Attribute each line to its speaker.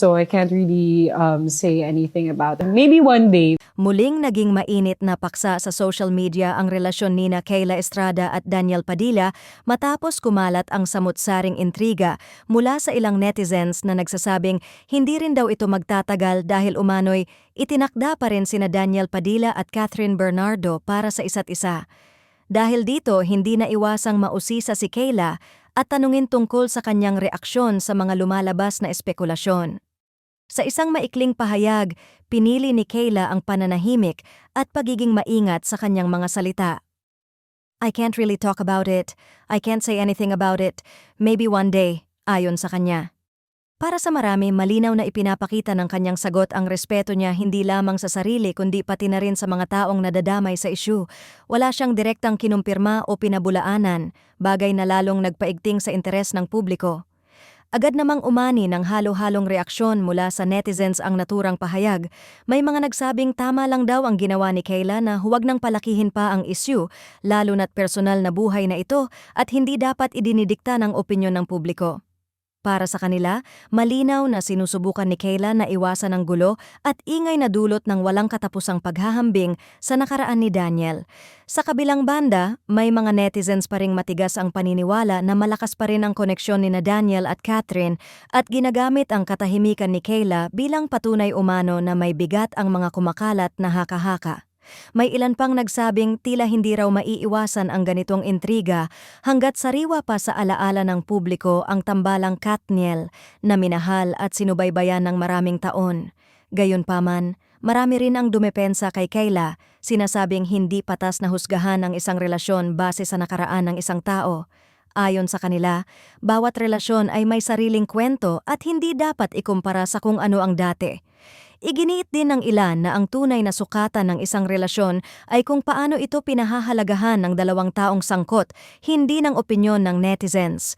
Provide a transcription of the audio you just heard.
Speaker 1: So I can't really say anything about it. Maybe one day.
Speaker 2: Muling naging mainit na paksa sa social media ang relasyon nina Kayla Estrada at Daniel Padilla matapos kumalat ang samut-saring intriga mula sa ilang netizens na nagsasabing hindi rin daw ito magtatagal dahil umano'y itinakda pa rin sina Daniel Padilla at Catherine Bernardo para sa isa't isa. Dahil dito, hindi na iwasang mausisa si Kayla at tanungin tungkol sa kanyang reaksyon sa mga lumalabas na espekulasyon. Sa isang maikling pahayag, pinili ni Kayla ang pananahimik at pagiging maingat sa kanyang mga salita. "I can't really talk about it. I can't say anything about it. Maybe one day," ayon sa kanya. Para sa marami, malinaw na ipinapakita ng kanyang sagot ang respeto niya hindi lamang sa sarili kundi pati na rin sa mga taong nadadamay sa isyu. Wala siyang direktang kinumpirma o pinabulaanan, bagay na lalong nagpaigting sa interes ng publiko. Agad namang umani ng halo-halong reaksyon mula sa netizens ang naturang pahayag. May mga nagsabing tama lang daw ang ginawa ni Kayla na huwag nang palakihin pa ang isyu, lalo na't personal na buhay na ito at hindi dapat idinidikta ng opinyon ng publiko. Para sa kanila, malinaw na sinusubukan ni Kayla na iwasan ang gulo at ingay na dulot ng walang katapusang paghahambing sa nakaraan ni Daniel. Sa kabilang banda, may mga netizens pa ring matigas ang paniniwala na malakas pa rin ang koneksyon ni na Daniel at Catherine at ginagamit ang katahimikan ni Kayla bilang patunay umano na may bigat ang mga kumakalat na haka-haka. May ilan pang nagsabing tila hindi raw maiiwasan ang ganitong intriga hanggat sariwa pa sa alaala ng publiko ang tambalang Katniel na minahal at sinubaybayan ng maraming taon. Gayunpaman, marami rin ang dumepensa kay Kayla, sinasabing hindi patas na husgahan ang isang relasyon base sa nakaraan ng isang tao. Ayon sa kanila, bawat relasyon ay may sariling kwento at hindi dapat ikumpara sa kung ano ang dati. Iginiit din ng ilan na ang tunay na sukatan ng isang relasyon ay kung paano ito pinahahalagahan ng dalawang taong sangkot, hindi ng opinyon ng netizens.